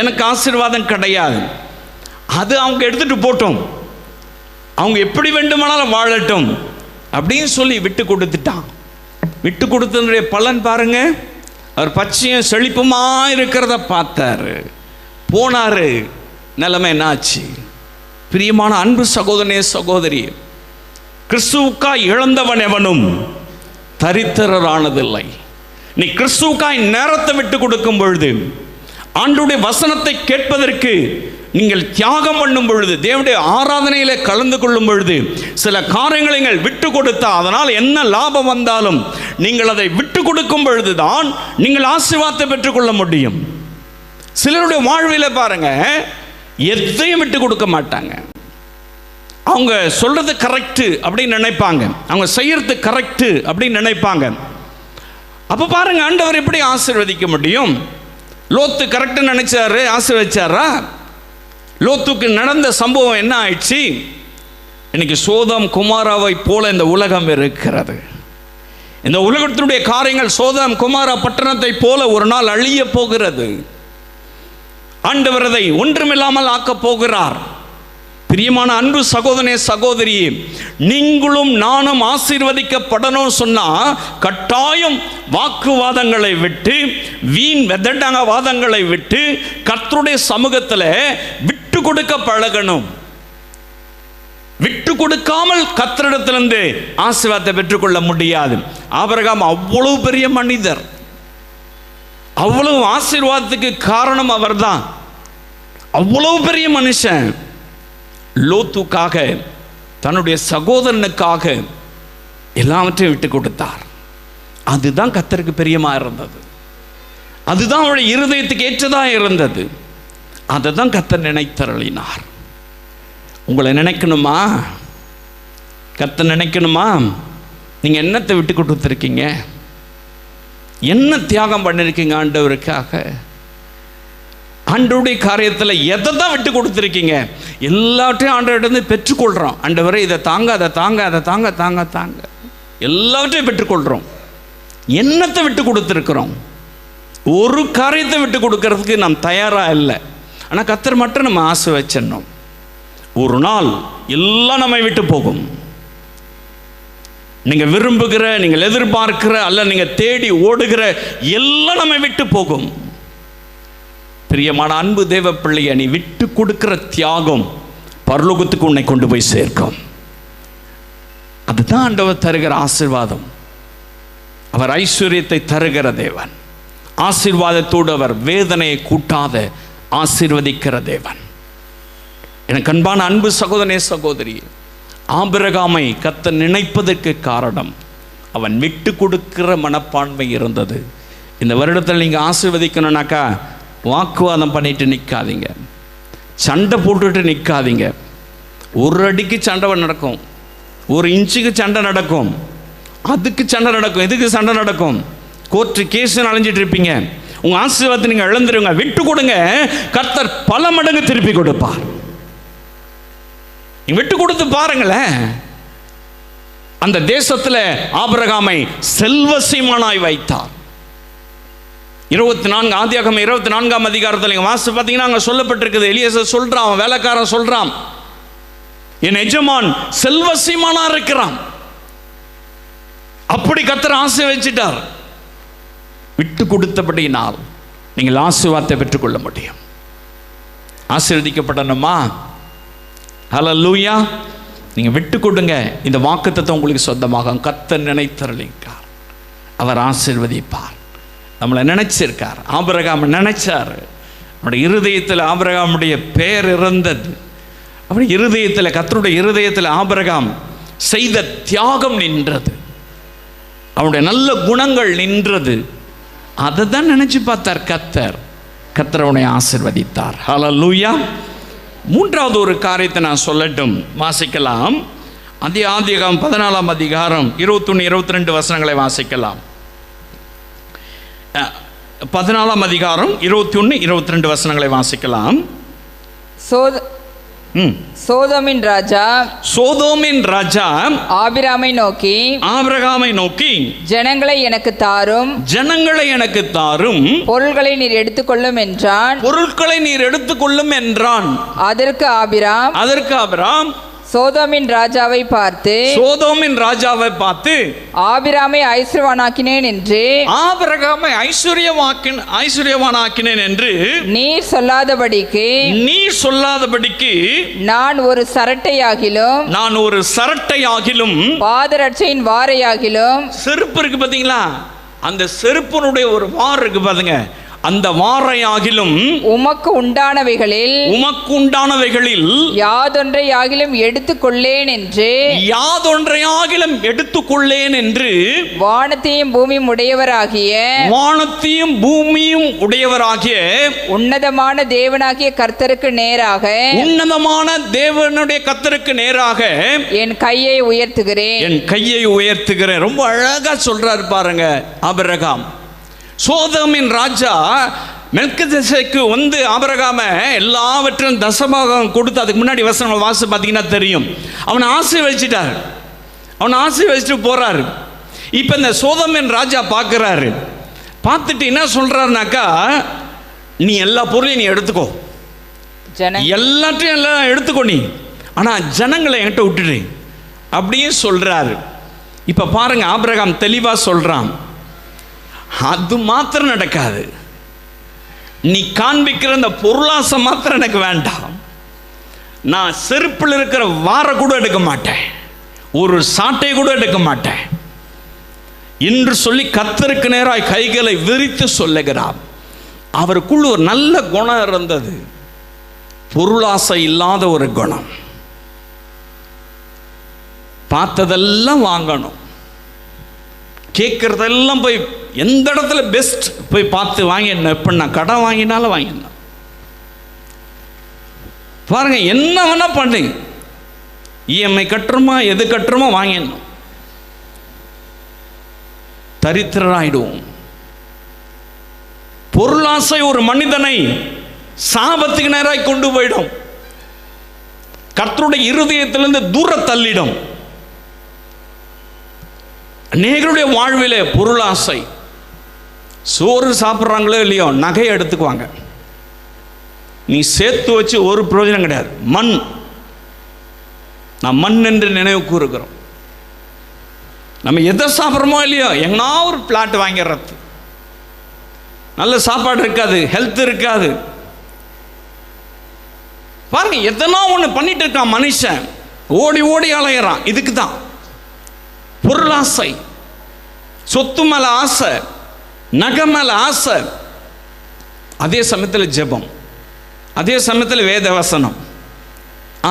எனக்கு ஆசீர்வாதம் கிடையாது. அது அவங்க எடுத்துட்டு போட்டோம், அவங்க எப்படி வேண்டுமானாலும் வாழட்டும் அப்படின்னு சொல்லி விட்டு கொடுத்துட்டான். விட்டு கொடுத்ததுடைய பலன் பாருங்க, அவர் பச்சையும் செழிப்புமா இருக்கிறத பார்த்தாரு, போனாரு. நிலைமை என்னாச்சு? பிரியமான அன்பு சகோதரனே சகோதரி, கிறிஸ்துவுக்காய் இழந்தவன் எவனும் தரித்திரரானதில்லை. நீ கிறிஸ்துவுக்காய் நேரத்தை விட்டு கொடுக்கும் பொழுது, ஆண்டவருடைய வசனத்தை கேட்பதற்கு நீங்கள் தியாகம் பண்ணும் பொழுது, தேவனுடைய ஆராதனையில கலந்து கொள்ளும் பொழுது, சில காரியங்களை நீங்கள் விட்டு கொடுத்தா அதனால் என்ன லாபம் வந்தாலும் நீங்கள் அதை விட்டு கொடுக்கும் பொழுதுதான் நீங்கள் ஆசீர்வாதத்தை பெற்றுக்கொள்ள முடியும். சிலருடைய வாழ்வில் பாருங்க, எதையும் விட்டு கொடுக்க மாட்டாங்க. அவங்க சொல்றது கரெக்ட் அப்படின்னு நினைப்பாங்க, அவங்க செய்யறது கரெக்ட் அப்படின்னு நினைப்பாங்க. அப்ப பாருங்க, ஆண்டவர் எப்படி ஆசீர்வதிக்க முடியும்? லோத்து கரெக்ட் நினைச்சாரு, ஆசீர்வதிச்சாரா? லோத்துக்கு நடந்த சம்பவம் என்ன ஆயிடுச்சு? இன்னைக்கு சோதம் குமாராவை போல இந்த உலகம் இருக்கிறது. இந்த உலகத்தினுடைய காரியங்கள் சோதம் குமாரா பட்டணத்தை போல ஒரு நாள் அழிய போகிறது. ஆண்டவர் அதை ஒன்றுமில்லாமல் ஆக்க போகிறார். பிரியமான அன்பு சகோதரனே சகோதரி, நீங்களும் நானும் ஆசீர்வதிக்கப்படணும் சொன்னா கட்டாயம் வாக்குவாதங்களை விட்டு, வீண் வாதங்களை விட்டு கர்த்தருடைய சமூகத்தில் விட்டு கொடுக்க பழகணும். விட்டு கொடுக்காமல் கர்த்தரிடத்திலிருந்து ஆசீர்வாதத்தை பெற்றுக்கொள்ள முடியாது. ஆபிரகாம் அவ்வளவு பெரிய மனிதர், அவ்வளவு ஆசீர்வாதத்துக்கு காரணம் அவர்தான், அவ்வளவு பெரிய மனுஷன். லோத்துக்காக, தன்னுடைய சகோதரனுக்காக எல்லாவற்றையும் விட்டு கொடுத்தார். அதுதான் கர்த்தருக்கு பிரியமா இருந்தது. அதுதான் அவருடைய இருதயத்துக்கு ஏற்றதா இருந்தது. அதை தான் கர்த்தர் நினைத்தருளினார். உங்களை நினைக்கணுமா? கர்த்தர் நினைக்கணுமா? நீங்கள் என்னத்தை விட்டு கொடுத்துருக்கீங்க? என்ன தியாகம் பண்ணிருக்கீங்க ஆண்டவருக்காக? ஆண்டவருடைய காரியத்தில் எதை தான் விட்டு கொடுத்துருக்கீங்க? எல்லாவற்றையும் ஆண்டவரிடம் பெற்றுக்கொள்கிறோம். ஆண்டவரே இதை தாங்க, அதை தாங்க, அதை தாங்க, தாங்க தாங்க, எல்லாவற்றையும் பெற்றுக்கொள்கிறோம். என்னத்தை விட்டு கொடுத்துருக்குறோம்? ஒரு காரியத்தை விட்டு கொடுக்கறதுக்கு நாம் தயாராக இல்லை. ஆனால் கர்த்தர் மட்டும் நம்ம ஆசை வச்சிடணும். ஒரு நாள் எல்லாம் நம்மை விட்டு போகும். நீங்கள் விரும்புகிற, நீங்கள் எதிர்பார்க்கிற, அல்ல நீங்கள் தேடி ஓடுகிற எல்லாம் நம்மை விட்டு போகும். பிரியமான அன்பு தேவ பிள்ளையை, நீ விட்டு கொடுக்கிற தியாகம் பரலோகத்துக்கு உன்னை கொண்டு போய் சேர்க்கும். அதுதான் ஆண்டவர் தருகிற ஆசீர்வாதம். அவர் ஐஸ்வர்யத்தை தருகிற தேவன். ஆசீர்வாதத்தோடு அவர் வேதனையை கூட்டாத ஆசீர்வதிக்கிற தேவன். எனக்கு அன்பான அன்பு சகோதரனே, சகோதரி, ஆபிரகாமை கர்த்தர் நினைப்பதற்கு காரணம் அவன் விட்டு கொடுக்கிற மனப்பான்மை இருந்தது. இந்த வருடத்தில் நீங்கள் ஆசீர்வதிக்கணும்னாக்கா வாக்குவாதம் பண்ணிட்டு நிற்காதீங்க, சண்டை போட்டுட்டு நிற்காதீங்க. ஒரு அடிக்கு சண்டை நடக்கும், ஒரு இன்ச்சுக்கு சண்டை நடக்கும், அதுக்கு சண்டை நடக்கும், இதுக்கு சண்டை நடக்கும், கோர்ட்டு கேஸ் அலைஞ்சிட்டு இருப்பீங்க. உங்கள் ஆசீர்வாதத்தை நீங்கள் இழந்துருங்க. விட்டு கொடுங்க, கர்த்தர் பல மடங்கு திருப்பி கொடுப்பார். விட்டு கொடுத்து பாருங்களேன். அந்த தேசத்தில் ஆபிரகாமை செல்வசீமானாய் வைத்தார். 24 ஆதியாகமம் 24ஆம் அதிகாரத்தில் நீங்கள் வாசி பார்த்தீங்கன்னா அங்கே சொல்லப்பட்டிருக்குது. எலியேசர் சொல்றான், அவன் வேலைக்காரன் சொல்றான், என் எஜமான் செல்வசீமானா இருக்கிறான். அப்படி கர்த்தர் ஆசை வச்சிட்டார். விட்டு கொடுத்தபடியினால் நீங்கள் ஆசீர்வாதத்தை பெற்றுக்கொள்ள முடியும். ஆசீர்வதிக்கப்படணுமா? ஹல்லேலூயா. நீங்கள் விட்டு கொடுங்க, இந்த வாக்குத்தத்தம் உங்களுக்கு சொந்தமாக கர்த்தர் நினைத்தருளிக்கார். அவர் ஆசீர்வதிப்பார். நம்மளை நினைச்சிருக்கார். ஆபிரகாம் நினைச்சார். அவருடைய இருதயத்தில் ஆபிரகாமுடைய பெயர் இருந்தது. அவருடைய இருதயத்தில், கர்த்தருடைய இருதயத்தில் ஆபிரகாம் செய்த தியாகம் நின்றது. அவருடைய நல்ல குணங்கள் நின்றது. அதை தான் நினைச்சு பார்த்தார் கர்த்தர். கர்த்தர் அவனை ஆசீர்வதித்தார். ஹல்லேலூயா. மூன்றாவது ஒரு காரியத்தை நான் சொல்லட்டும், வாசிக்கலாம். ஆதியாகமம் 14ஆம் அதிகாரம் 21, 22 வசனங்களை வாசிக்கலாம். 14ஆம் அதிகாரம் 21, 22 வசனங்களை வாசிக்கலாம். சோதோமின் ராஜா ஆபிரகாமை நோக்கி ஜனங்களை எனக்கு தாரும், பொருள்களை நீர் எடுத்துக்கொள்ளும் என்றான். அதற்கு ஆபிராம் சோதோமின் ராஜாவை பார்த்து ஆபிரகாமை ஐஸ்வர்யவானாக்கினேன் என்று நீர் சொல்லாதபடிக்கு நான் ஒரு சரட்டையாகிலும் பாதரட்சையின் வாரையாகிலும். செருப்பு இருக்கு பாத்தீங்களா, அந்த செருப்பினுடைய ஒரு வார் இருக்கு பாருங்க, அந்த வாரையாகிலும் உமக்கு உண்டானவைகளில் யாதொன்றையாகிலும் எடுத்துக்கொள்ளேன் என்று வானத்தையும் பூமியும் உடையவராகிய உன்னதமான தேவனாகிய கர்த்தருக்கு நேராக என் கையை உயர்த்துகிறேன். ரொம்ப அழகா சொல்றாரு பாருங்க ஆபிரகாம். சோதோமின் ராஜா மெல்கிசேதேக்கு வந்து ஆபிரகாம எல்லாவற்றையும் தசபாகம் கொடுத்து, அதுக்கு முன்னாடி வசனங்கள் வாசி பார்த்தீங்கன்னா தெரியும், அவனை ஆசீர்வதிச்சிட்டார். அவனை ஆசீர்வதிச்சுட்டு போறாரு. இப்போ இந்த சோதோமின் ராஜா பார்க்குறாரு. பார்த்துட்டு என்ன சொல்றாருனாக்கா, நீ எல்லா பொருளையும் நீ எடுத்துக்கோ, எல்லாத்தையும் எல்லாம் எடுத்துக்கோ நீ, ஆனால் ஜனங்களை என்கிட்ட விட்டுடு அப்படியே சொல்றாரு. இப்போ பாருங்க, ஆபிரகாம் தெளிவாக சொல்றான், அது மாத்திரம் நடக்காது. நீ காண்பிக்கிற அந்த பொருளாசை மாத்திரம் எனக்கு வேண்டாம். நான் செருப்பில் இருக்கிற வார கூட எடுக்க மாட்டேன், ஒரு சாட்டை கூட எடுக்க மாட்டேன் என்று சொல்லி கர்த்தருக்கு நேராய் கைகளை விரித்து சொல்லுகிறார். அவருக்குள்ள ஒரு நல்ல குணம் இருந்தது, பொருளாசை இல்லாத ஒரு குணம். பார்த்ததெல்லாம் வாங்கணும், கேட்குறதெல்லாம் போய் எந்த இடத்துல பெஸ்ட் போய் பார்த்து வாங்கிடணும். எப்போ நான் கடன் வாங்கினாலும் வாங்கிடணும். பாருங்க, என்ன வேணா பண்ணுங்க, இஎம்ஐ கட்டுறோமா எது கட்டுறோமோ வாங்கிடணும். தரித்திரராயிடுவோம். பொருளாசை ஒரு மனிதனை சாபத்துக்கு நேராக கொண்டு போயிடும். கர்த்தருடைய இருதயத்திலிருந்து தூர தள்ளிடும். அநேகருடைய வாழ்விலே பொருளாசை, சோறு சாப்பிட்றாங்களோ இல்லையோ நகையை எடுத்துக்குவாங்க. நீ சேர்த்து வச்சு ஒரு பிரயோஜனம் கிடையாது. மண், நான் மண் என்று நினைவு கூறுகிறோம். நம்ம எதை சாப்பிட்றோமோ இல்லையோ எங்கன்னா ஒரு பிளாட் வாங்கிடுறது. நல்ல சாப்பாடு இருக்காது, ஹெல்த் இருக்காது. பாருங்க, எதனா ஒன்று பண்ணிட்டு இருக்கான் மனுஷன், ஓடி ஓடி அலையிறான். இதுக்கு தான் பொருளாசை, சொத்து மேல ஆசை, நகை மேல ஆசை. அதே சமயத்தில் ஜெபம், அதே சமயத்தில் வேத வசனம்,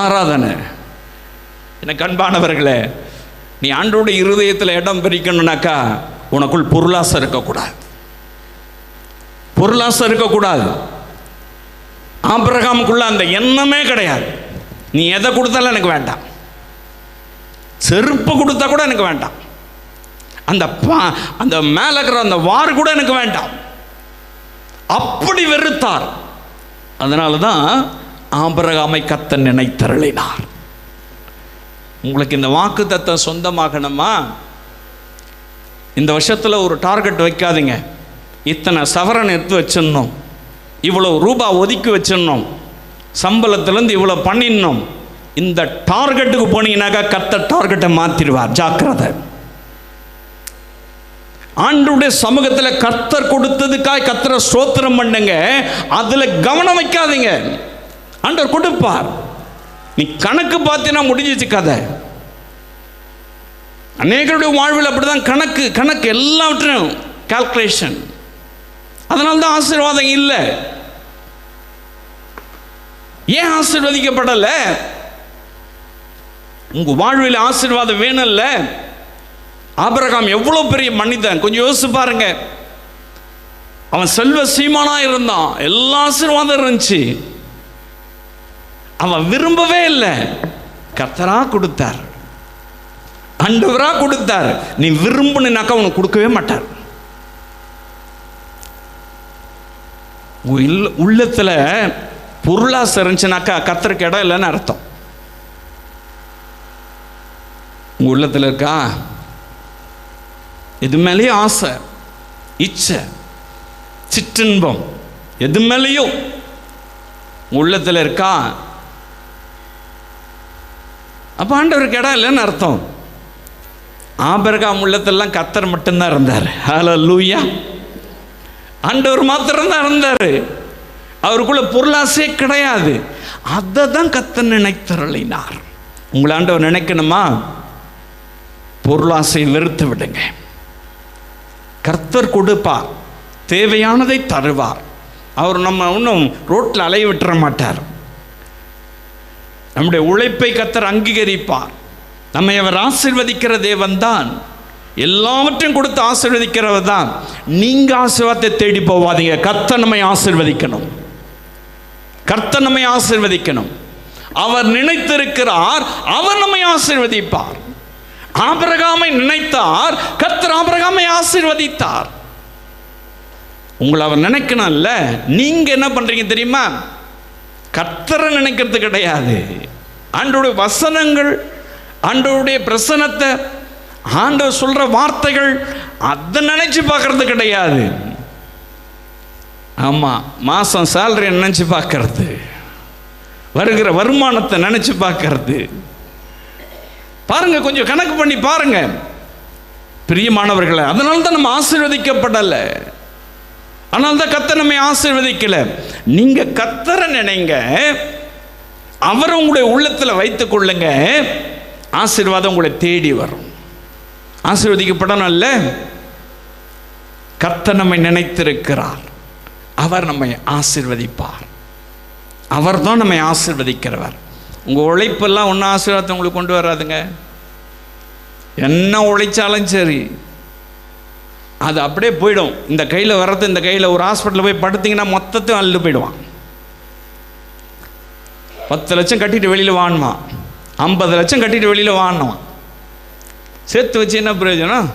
ஆராதனை. எனக்கு அன்பானவர்களே, நீ ஆண்டவருடைய இருதயத்தில் இடம் பிரிக்கணும்னாக்கா உனக்குள் பொருளாசை இருக்கக்கூடாது. பொருளாசை இருக்கக்கூடாது. ஆபிரகாமுக்குள்ள அந்த எண்ணமே கிடையாது. நீ எதை கொடுத்தாலும் எனக்கு வேண்டாம், செருப்பு கொடுத்தா கூட எனக்கு வேண்டாம், அந்த மேல இருக்கிற அந்த வாறு கூட எனக்கு வேண்டாம். அப்படி வெறுத்தார். அதனால தான் ஆபிரகாமை கர்த்தர் நினைத்தருளினார். உங்களுக்கு இந்த வாக்கு தத்தம் சொந்தமாகணுமா? இந்த வருஷத்தில் ஒரு டார்கெட் வைக்காதீங்க. இத்தனை சவரன் எடுத்து வச்சிடணும், இவ்வளோ ரூபா ஒதுக்கி வச்சிடணும், சம்பளத்திலேருந்து இவ்வளோ பண்ணிடணும். இந்த டார்கெட்டுக்கு போனீங்கன்னாக்கா கர்த்தர் டார்கெட்டை மாற்றிடுவார். ஜாக்கிரதை. ஆண்டவருடைய சமூகத்தில் கர்த்தர் கொடுத்ததுக்காக கர்த்தரை ஸ்தோத்திரம் பண்ணுங்க. அதில் கவனம் வைக்காதீங்க. ஆண்டவர் கொடுப்பார். நீ கணக்கு பார்த்தீங்கன்னா முடிஞ்சிச்சு கதை. அநேகருடைய வாழ்வில் அப்படிதான். கணக்கு கணக்கு எல்லாவற்றையும் கால்குலேஷன். அதனால தான் ஆசீர்வாதம் இல்லை. ஏன் ஆசீர்வதிக்கப்படலை? உங்க வாழ்வில் ஆசீர்வாதம் வேணும்ல. ஆபிரகாம் எவ்வளவு பெரிய மனிதன், கொஞ்சம் யோசிச்சு பாருங்க. அவன் செல்வ சீமானா இருந்தான், எல்லா ஆசீர்வாதம் இருந்துச்சு. அவன் விரும்பவே இல்லை, கர்த்தரா கொடுத்தார், ஆண்டவரா கொடுத்தார். நீ விரும்புனாக்கா அவனுக்கு கொடுக்கவே மாட்டார். உள்ளத்துல பொருளாசை இருந்துச்சுனாக்கா கர்த்தருக்கு இடம் இல்லைன்னு அர்த்தம். உங்க உள்ளத்துல இருக்கா? எது மேலேயும் ஆசை, இச்சை, சிற்றின்பம், எது மேலேயும் உள்ளத்துல இருக்கா? அப்ப ஆண்டவருக்கு இடம் இல்லைன்னு அர்த்தம். ஆபிரகாம் உள்ளத்தெல்லாம் கர்த்தர் மட்டும்தான் இருந்தார். ஹல்லேலூயா. ஆண்டவர் மாத்திரம் தான் இருந்தார். அவருக்குள்ள பொருளாசையே கிடையாது. அதை தான் கர்த்தர் நினைத்தருளினார். உங்களை ஆண்டவர் நினைக்கணுமா? பொருளாசையை வெறுத்து விடுங்க. கர்த்தர் கொடுப்பார், தேவையானதை தருவார். அவர் நம்ம இன்னும் ரோட்டில் அலைய விட்டுற மாட்டார். நம்முடைய உழைப்பை கர்த்தர் அங்கீகரிப்பார். நம்மை அவர் ஆசீர்வதிக்கிற தேவன் தான். எல்லாவற்றையும் கொடுத்து ஆசீர்வதிக்கிறவர் தான். நீங்க ஆசீர்வாதத்தை தேடி போவாதீங்க. கர்த்தர் நம்மை ஆசீர்வதிக்கணும். கர்த்தர் நம்மை ஆசீர்வதிக்கணும். அவர் நினைத்திருக்கிறார், அவர் நம்மை ஆசீர்வதிப்பார். ஆபிரகாமை நினைத்தார், கர்த்தர் ஆபிரகாமை ஆசீர்வதித்தார். உங்களை அவர் நினைக்கணும்ல. நீங்க என்ன பண்றீங்க தெரியுமா? கர்த்தரை நினைக்கிறது கிடையாது. ஆண்டவருடைய வசனங்கள், ஆண்டவருடைய பிரசன்னத்தை, ஆண்டவர் சொல்ற வார்த்தைகள், அதை நினைச்சு பார்க்கறது கிடையாது. ஆமா, மாசம் சேலரி நினைச்சு பார்க்கறது, வருகிற வருமானத்தை நினைச்சு பார்க்கறது. பாருங்க, கொஞ்சம் கணக்கு பண்ணி பாருங்க பிரியமானவர்களை. அதனால தான் நம்ம ஆசீர்வதிக்கப்படலை. அதனால தான் கர்த்தர் நம்மை ஆசீர்வதிக்கல. நீங்க கர்த்தரை நினைங்க, அவரை உங்களுடைய உள்ளத்தில் வைத்துக் கொள்ளுங்க. ஆசீர்வாதம் உங்களை தேடி வரும். ஆசீர்வதிக்கப்படணும் அல்ல. கர்த்தர் நம்மை நினைத்திருக்கிறார், அவர் நம்மை ஆசீர்வதிப்பார். அவர் தான் நம்மை ஆசீர்வதிக்கிறவர். உங்கள் உழைப்பெல்லாம் ஒன்றும் ஆசீர்வாதத்தை உங்களுக்கு கொண்டு வராதுங்க. என்ன உழைச்சாலும் சரி, அது அப்படியே போயிடும். இந்த கையில் வர்றது இந்த கையில். ஒரு ஹாஸ்பிட்டலில் போய் படுத்திங்கன்னா மொத்தத்தையும் அள்ளு போயிடுவான். 10 லட்சம் கட்டிட்டு வெளியில் வாணுவான், 50 லட்சம் கட்டிட்டு வெளியில் வாணுவான். சேர்த்து வச்சு என்ன பிரயோஜனம்?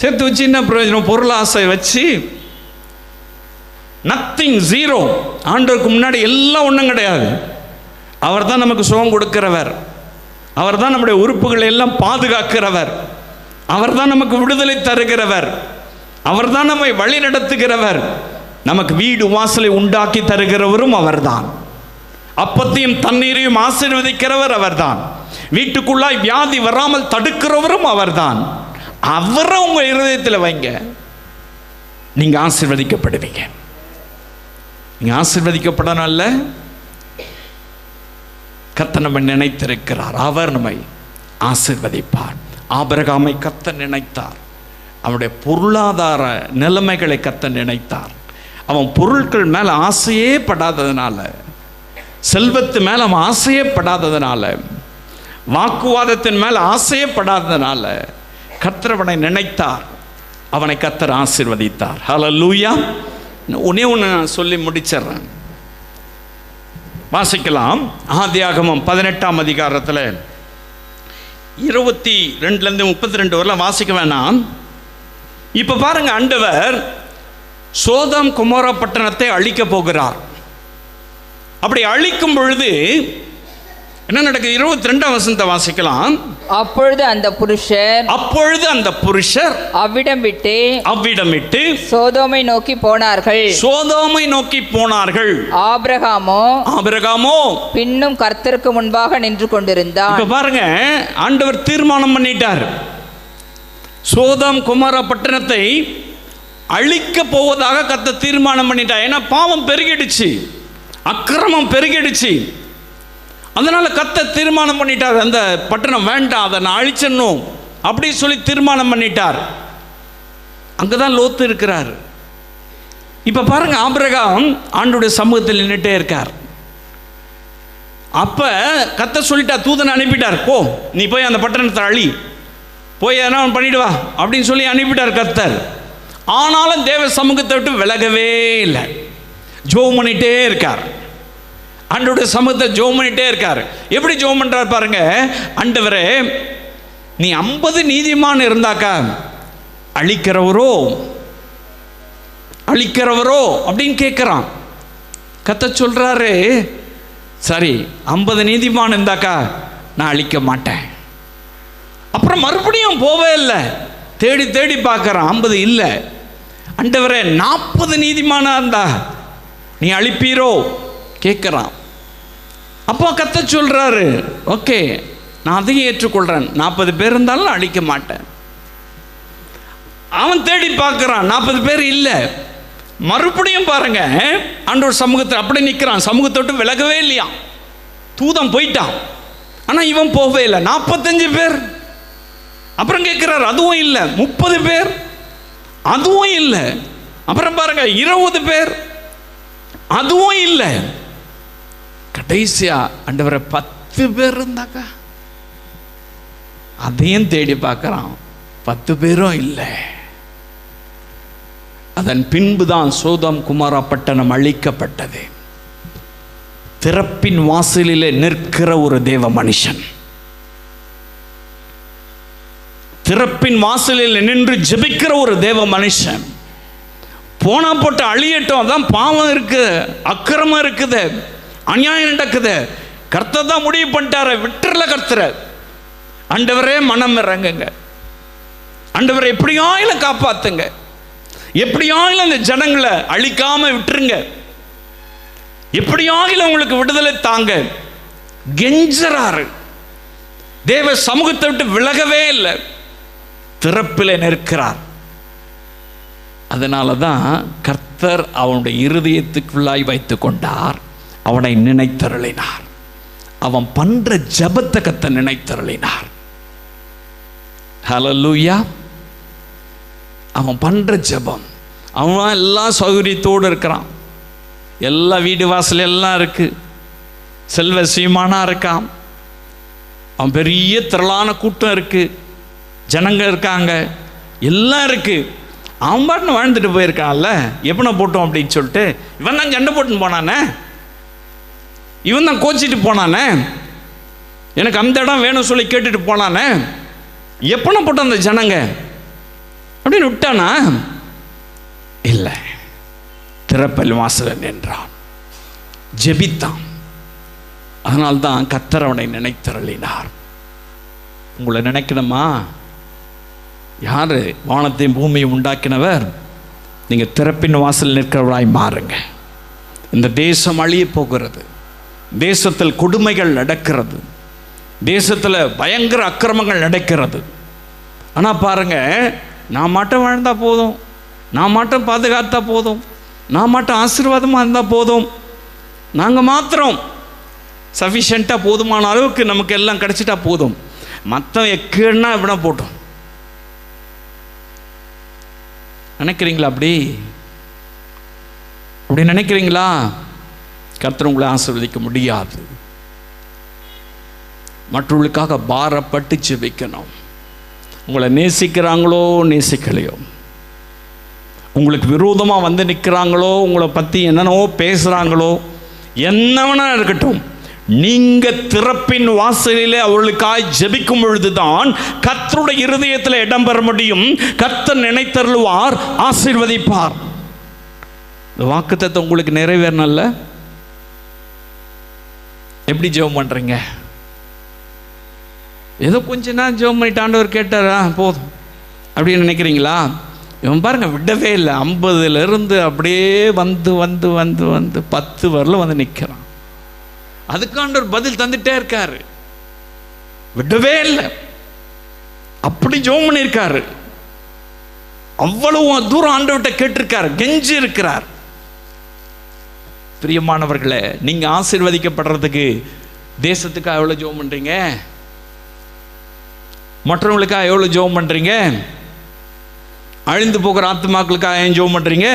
சேர்த்து வச்சு என்ன பிரயோஜனம்? பொருள் ஆசை வச்சு நத்திங், ஜீரோ. ஆண்டவருக்கு முன்னாடி எல்லாம் ஒன்றும் கிடையாது. அவர் தான் நமக்கு சுகம் கொடுக்கிறவர், அவர் தான் நம்முடைய உறுப்புகளை எல்லாம் பாதுகாக்கிறவர், அவர் தான் நமக்கு விடுதலை தருகிறவர், அவர் தான் நம்மை வழி நடத்துகிறவர், நமக்கு வீடு வாசலை உண்டாக்கி தருகிறவரும் அவர்தான், அப்பத்தையும் தண்ணீரையும் ஆசீர்வதிக்கிறவர் அவர்தான், வீட்டுக்குள்ளாய் வியாதி வராமல் தடுக்கிறவரும் அவர்தான். அவரை உங்க இருதயத்தில் வைங்க, நீங்க ஆசீர்வதிக்கப்படுவீங்க. நீங்க ஆசீர்வதிக்கப்படணும் அல்ல, கர்த்தர் நம்மை நினைத்திருக்கிறார், அவர் நம்மை ஆசீர்வதிப்பார். ஆபிரகாமை கர்த்தர் நினைத்தார், அவனுடைய பொருளாதார நிலைமைகளை கர்த்தர் நினைத்தார். அவன் பொருட்கள் மேல ஆசையே படாததுனால, செல்வத்து மேல அவன் ஆசையே படாததுனால, வாக்குவாதத்தின் மேல ஆசையே படாததுனால கர்த்தர் அவனை நினைத்தார், அவனை கர்த்தர் ஆசீர்வதித்தார். ஹல்லேலூயா. ஒன்னே ஒன்று சொல்லி முடிச்சிடுறேன், வாசிக்கலாம். ஆதியாகமம் 18ஆம் அதிகாரத்தில் 22 32 வரலாம் வாசிக்க வேணாம். இப்ப பாருங்க, ஆண்டவர் சோதம் கொமோரா பட்டணத்தை அழிக்க போகிறார். அப்படி அழிக்கும் பொழுது என்ன நடக்குது? 22ஆம் வசனத்தை வாசிக்கலாம். அப்பொழுது அந்த புருஷர் அவ்விடம் விட்டு சோதோமை நோக்கி போனார்கள். ஆபிரகாமோ பின்னும் கர்த்தருக்கு முன்பாக நின்று கொண்டிருந்தார். இப்ப பாருங்க, ஆண்டவர் தீர்மானம் பண்ணிட்டார், சோதம் கொமோரா பட்டணத்தை அழிக்க போவதாக கர்த்தர் தீர்மானம் பண்ணிட்டார். ஏன்னா பாவம் பெருகிடுச்சு, அக்கிரமம் பெருகிடுச்சு. அதனால கர்த்தர் தீர்மானம் பண்ணிட்டார், அந்த பட்டணம் வேண்டாம், அதை நான் அழிச்சிடணும் அப்படி சொல்லி தீர்மானம் பண்ணிட்டார். அங்கதான் லோத்து இருக்கிறார். இப்ப பாருங்க, ஆபிரகாம் ஆண்டவருடைய சமூகத்தில் நின்றுட்டே இருக்கார். அப்ப கர்த்தர் சொல்லிட்டார், தூதனை அனுப்பிட்டார், போ நீ போய் அந்த பட்டணத்தை அழி, போய் எதனா பண்ணிடுவா அப்படின்னு சொல்லி அனுப்பிட்டார் கர்த்தர். ஆனாலும் தேவ சமூகத்தை விட்டு விலகவே இல்லை, ஜெபம் பண்ணிட்டே இருக்கார். ஆண்டவருடைய சமூகத்தை ஜெபம் பண்ணிட்டே இருக்கார். எப்படி ஜெபம் பண்றார் பாருங்க, ஆண்டவரே நீ 50 நீதிமான் இருந்தாக்கா அழிக்கிறவரோ அப்படின்னு கேட்கிறான். கர்த்தர் சொல்றாரு, சரி 50 நீதிமான் இருந்தாக்கா நான் அழிக்க மாட்டேன். அப்புறம் மறுபடியும் போவே இல்லை, தேடி தேடி பார்க்கறான், 50 இல்லை. ஆண்டவரே 40 நீதிமானா இருந்தா நீ அழிப்பீரோ கேட்கிறான். அப்போ கர்த்தர் சொல்றாரு, ஓகே நான் அதையும் ஏற்றுக்கொள்றேன், 40 பேர் இருந்தாலும் அழிக்க மாட்டேன். அவன் தேடி பார்க்கறான், 40 பேர் இல்லை. மறுபடியும் பாருங்க, ஆண்டவர் சமூகத்தில் அப்படி நிற்கிறான், சமூகத்தை விட்டு விலகவே இல்லையா, தூதம் போயிட்டான். ஆனால் இவன் போகவே இல்லை, 45 பேர். அப்புறம் கேட்கிறார், அதுவும் இல்லை. 30 பேர், அதுவும் இல்லை. அப்புறம் பாருங்க 20 பேர், அதுவும் இல்லை. கடைசியா ஆண்டவரை 10 பேர் இருந்தாக்கா, அதையும் தேடி பார்க்கறான், 10 பேரும் இல்லை. அதன் பின்புதான் சோதம் குமாரா பட்டணம் அழிக்கப்பட்டது. திறப்பின் வாசலிலே நிற்கிற ஒரு தேவ மனுஷன், திறப்பின் வாசலில் நின்று ஜெபிக்கிற ஒரு தேவ மனுஷன், போனா போட்டு அழியட்டும், அதான் பாவம் இருக்குது, அக்கிரமம் இருக்குது, அநியாயம் நடக்குது, கர்த்தர் தான் முடிவு பண்ணிட்டாரு, விட்டுறல கர்த்தர். ஆண்டவரே மனம் இறங்குங்க, ஆண்டவரை எப்படியாயிலும் காப்பாத்துங்க, எப்படியாயிலும் அந்த ஜனங்களை அழிக்காம விட்டுருங்க, எப்படியாயிலும் உங்களுக்கு விடுதலை தாங்க. கெஞ்சறாரு, தேவ சமூகத்தை விட்டு விலகவே இல்லை, திறப்பில் நிற்கிறார். அதனால தான் கர்த்தர் அவனுடைய இருதயத்துக்குள்ளாய் வைத்து கொண்டார், அவனை நினைத்தருளினார், அவன் பண்ற ஜபத்தை கர்த்தர் நினைத்தருளினார். ஹல்லேலூயா. அவன் பண்ற ஜபம், அவன் எல்லா சௌகரியத்தோடு இருக்கிறான், எல்லா வீடு வாசல் எல்லாம் இருக்கு, செல்வ சீமானா இருக்கான், அவன் பெரிய திரளான கூட்டம் இருக்கு, ஜனங்க இருக்காங்க, எல்லாம் இருக்கு. அவன் பாட்டுன்னு வாழ்ந்துட்டு போயிருக்கான்ல, எப்பனை போட்டோம் அப்படின்னு சொல்லிட்டு. இவன் தான் சண்டை போட்டுன்னு போனானே, இவன் தான் கோச்சிட்டு போனானே, எனக்கு அந்த இடம் வேணும் சொல்லி கேட்டுட்டு போனானே, எப்பனை போட்ட அந்த ஜனங்க அப்படின்னு விட்டானா? இல்லை, திறப்பல் வாசலன் என்றான், ஜெபித்தான். அதனால்தான் கர்த்தர் அவனை நினைத்தருளினார். உங்களை நினைக்கணுமா? யாரு வானத்தையும் பூமியும் உண்டாக்கினவர்? நீங்க திறப்பின் வாசல் நிற்கிறவராய் மாறுங்க. இந்த தேசம் அழிய போகிறது, தேசத்தில் கொடுமைகள் நடக்கிறது, தேசத்தில் பயங்கர அக்கிரமங்கள் நடக்கிறது. ஆனால் பாருங்க, நான் மட்டும் வாழ்ந்தா போதும், நான் மட்டும் பாதுகாத்தா போதும், நான் மட்டும் ஆசீர்வாதமாக இருந்தால் போதும், நாங்கள் மாத்திரம் சஃபிஷியண்ட்டாக போதுமான அளவுக்கு நமக்கு எல்லாம் கிடைச்சிட்டா போதும், மற்ற எக்கேன்னா இப்படினா போட்டோம் நினைக்கிறீங்களா? அப்படி நினைக்கிறீங்களா? கர்த்தர் உங்களை ஆசீர்வதிக்க முடியாது. மற்றவர்களுக்காக பாரப்பட்டு ஜெபிக்கணும். உங்களை நேசிக்கிறாங்களோ நேசிக்கலையோ, உங்களுக்கு விரோதமாக வந்து நிற்கிறாங்களோ, உங்களை பற்றி என்னென்னவோ பேசுகிறாங்களோ, என்னவனா இருக்கட்டும், நீங்க திறப்பின் வாசலிலே அவர்களுக்காய் ஜெபிக்கும் பொழுதுதான் கர்த்தருடைய இருதயத்தில் இடம் பெற முடியும். கர்த்தர் நினைத்தருளுவார், ஆசீர்வதிப்பார். இந்த வாக்குத்தத்தம் உங்களுக்கு நிறைவேறணும்ல? எப்படி ஜெபம் பண்றீங்க? ஏதோ கொஞ்ச நேரம் ஜெபம் பண்ணிட்டு ஆண்டவர் கேட்டாரா போதும் அப்படின்னு நினைக்கிறீங்களா? இவன் பாருங்க, விடவே இல்லை. 50லிருந்து அப்படியே வந்து வந்து வந்து வந்து 10 வரல வந்து நிற்கிறான். அதுக்காண்டவர் பதில் தந்துட்டே இருக்காரு, விடவே இல்லை. அப்படி ஜெபம் பண்ணியிருக்காரு, அவ்வளவு தூரம் ஆண்டவர்கிட்ட கேட்டிருக்காரு, கெஞ்சி இருக்கிறார். பிரியமானவர்களே, நீங்க ஆசீர்வதிக்கப்படுறதுக்கு தேசத்துக்காக எவ்வளவு ஜெபம் பண்றீங்க? மற்றவங்களுக்காக எவ்வளவு ஜெபம் பண்றீங்க? அழிந்து போகிற ஆத்துமாக்களுக்காக ஏன் ஜெபம் பண்றீங்க?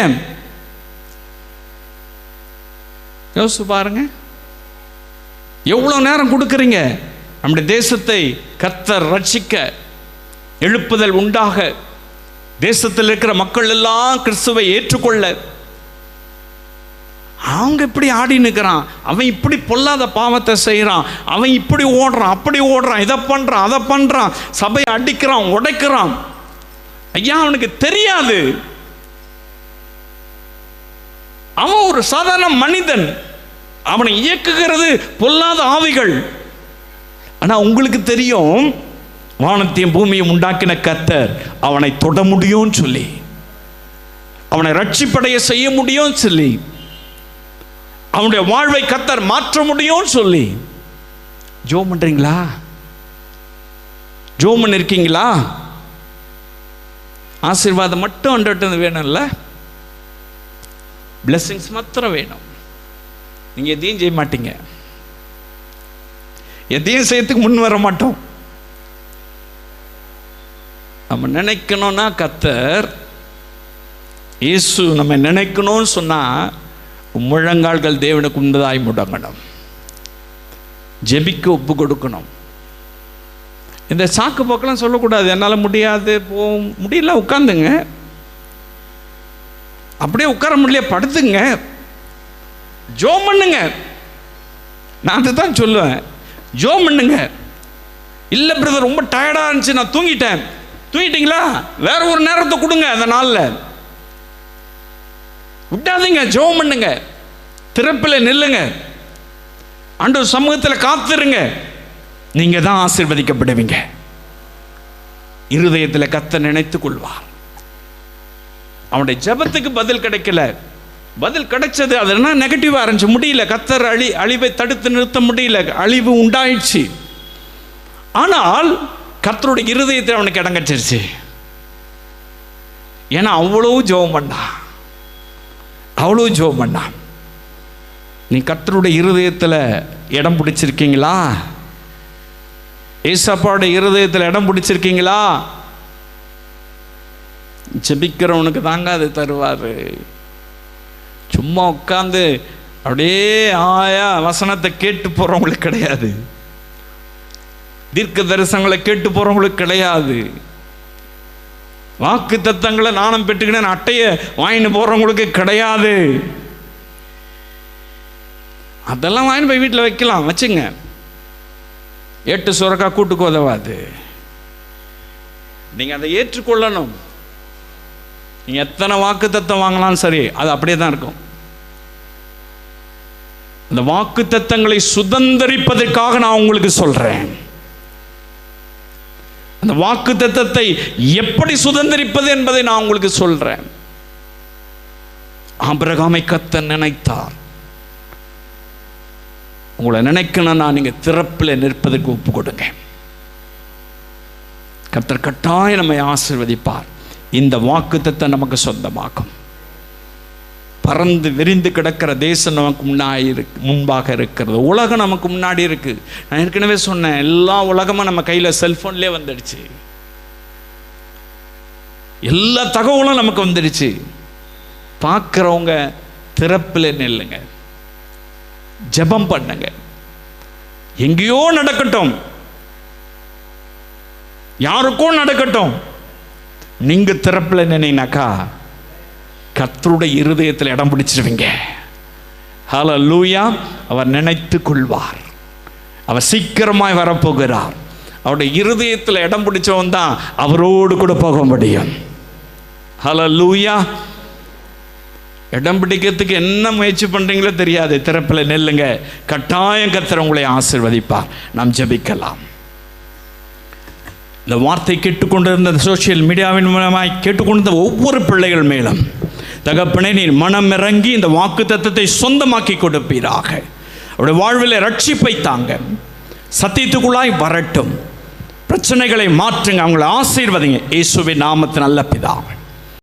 யோசிச்சு பாருங்க. எவ்வளவு நேரம் கொடுக்குறீங்க நம்முடைய தேசத்தை கர்த்தர் ரட்சிக்க, எழுப்புதல் உண்டாக, தேசத்தில் இருக்கிற மக்கள் எல்லாம் கிறிஸ்துவை ஏற்றுக்கொள்ள. அவங்க இப்படி ஆடி நிற்கிறான், அவன் இப்படி பொல்லாத பாவத்தை செய்கிறான், அவன் இப்படி ஓடுறான், அப்படி ஓடுறான், இதை பண்றான், அதை பண்றான், சபையை அடிக்கிறான், உடைக்கிறான். ஐயா, அவனுக்கு தெரியாது, அவன் ஒரு சாதாரண மனிதன், அவனை இயக்குகிறது பொல்லாத ஆவிகள். ஆனா உங்களுக்கு தெரியும், வானத்தையும் பூமியும் உண்டாக்கின கர்த்தர் அவனை தொட முடியும் சொல்லி, அவனை ரட்சிப்படைய செய்ய முடியும் சொல்லி, அவனுடைய வாழ்வை கர்த்தர் மாற்ற முடியும் சொல்லி ஜெபம் பண்றீங்களா? ஜெபம் பண்ணிருக்கீங்களா? ஆசீர்வாதம் மட்டும் ஆண்டவர்ட்ட வேணும்ல, பிளெஸிங்ஸ் மாத்திரம் வேணும். நீங்க எதையும் செய்ய மாட்டீங்க, எதையும் செய்யறதுக்கு முன் வர மாட்டோம். நம்ம நினைக்கணும்னா கர்த்தர் இயேசு நம்ம நினைக்கணும்னு சொன்னா முழங்கால்கள் தேவனுக்கு முன்பதாய் முடங்கணும், ஜெபிக்க ஒப்பு கொடுக்கணும். இந்த சாக்கு போக்கெல்லாம் சொல்லக்கூடாது, என்னால் முடியாது, முடியல, உட்காந்துங்க. அப்படியே உட்கார முடியல, படுத்துங்க, ஜெபம் பண்ணுங்க. நான் அதுதான் சொல்லுவேன், ஜெபம் பண்ணுங்க. இல்லை பிரதர் ரொம்ப டயர்டாக இருந்துச்சு, நான் தூங்கிட்டேன். தூங்கிட்டீங்களா? வேற ஒரு நேரத்தை கொடுங்க, அந்த நாளில் விட்டாதீங்க, ஜெபம் பண்ணுங்க, திறப்பில் நில்லுங்க, ஆண்டவர் சமூகத்தில் காத்துருங்க. நீங்க தான் ஆசீர்வதிக்கப்படுவீங்க. இருதயத்தில் கர்த்தர் நினைத்துக் கொள்வார். அவனுடைய ஜெபத்துக்கு பதில் கிடைக்கல, பதில் கிடைச்சது அது என்ன நெகட்டிவா இருந்துச்சு, முடியல, கர்த்தர் அழிவை தடுத்து நிறுத்த முடியல, அழிவு உண்டாயிடுச்சு. ஆனால் கர்த்தருடைய இருதயத்தில் அவனுக்கு இடம் கிடைச்சிருச்சு. ஏன்னா அவ்வளவு ஜெபம் பண்ணான், அவ்வளவு ஜெபம் பண்ணான். நீ கர்த்தருடைய இருதயத்தில் இடம் பிடிச்சிருக்கீங்களா? ஏசப்பாவுடைய இருதயத்தில் இடம் பிடிச்சிருக்கீங்களா? ஜெபிக்கிறவனுக்கு தாங்க அது தருவாரு. சும்மா உட்காந்து அப்படியே ஆயா வசனத்தை கேட்டு போறவங்களுக்கு கிடையாது, தீர்க்க தரிசனங்களை கேட்டு போறவங்களுக்கு கிடையாது. வாக்கு தத்தங்களை நானும் பெற்றுக்கினேன் அட்டையை வாங்கிட்டு போகிறவங்களுக்கு கிடையாது. அதெல்லாம் வாங்கி போய் வீட்டில் வைக்கலாம், வச்சுங்க. 8 சுரக்கா கூட்டுக்கு உதவாது. நீங்கள் அதை ஏற்றுக்கொள்ளணும். நீங்கள் எத்தனை வாக்கு தத்தம் வாங்கலாம் சரி, அது அப்படியே தான் இருக்கும். அந்த வாக்கு தத்தங்களை சுதந்தரிப்பதற்காக நான் உங்களுக்கு சொல்றேன். அந்த வாக்கு தத்தத்தை எப்படி சுதந்தரிப்பது என்பதை நான் உங்களுக்கு சொல்றேன். ஆபிரகாமை கர்த்தர் நினைத்தார். உங்களை நினைக்கணும்னா நீங்க திறப்பில் நிற்பதற்கு ஒப்பு கொடுங்க. கர்த்தர் கட்டாயம் நம்மை ஆசீர்வதிப்பார். இந்த வாக்கு தத்தம் நமக்கு சொந்தமாக்கும். பறந்து விரிந்து கிடக்கிற தேசம் நமக்கு முன்பாக இருக்கிறது. உலகம் நமக்கு முன்னாடி இருக்கு. நான் ஏற்கனவே சொன்னேன், எல்லா உலகமும் நம்ம கையில் செல்போன்லேயே வந்துடுச்சு. எல்லா தகவலும் நமக்கு வந்துடுச்சு. பார்க்குறவங்க திறப்பில் நில்லுங்க, ஜெபம் பண்ணுங்க. எங்கேயோ நடக்கட்டும், யாருக்கும் நடக்கட்டும், நீங்க திறப்பில் நினைனாக்கா கர்த்தருடைய இருதயத்தில் இடம் பிடிச்சிருவீங்க. ஹல்லேலூயா. அவர் நினைத்து கொள்வார். அவர் சீக்கிரமாய் வரப்போகிறார். அவருடைய இருதயத்தில் இடம் பிடிச்சவன் தான் அவரோடு கூட போக முடியும். ஹல்லேலூயா. இடம் பிடிக்கிறதுக்கு என்ன முயற்சி பண்றீங்களோ தெரியாது, திறப்பில் நெல்லுங்க. கட்டாயம் கர்த்தர் உங்களை ஆசீர்வதிப்பார். நாம் ஜெபிக்கலாம். இந்த வார்த்தை கேட்டுக்கொண்டிருந்த சோசியல் மீடியாவின் மூலமாய் கேட்டுக்கொண்டிருந்த ஒவ்வொரு பிள்ளைகள் மேலும் தகப்பனே, நீர் மனம் இறங்கி இந்த வாக்கு தத்தத்தை சொந்தமாக்கி கொடுப்பீராக. அவருடைய வாழ்வில் ரட்சிப்பை தாங்க, சத்தியத்துக்குள்ளாய் வரட்டும், பிரச்சனைகளை மாற்றுங்க, அவங்களை ஆசீர்வதிங்க. இயேசுவின் நாமத்தின் நல்ல பிதாவே.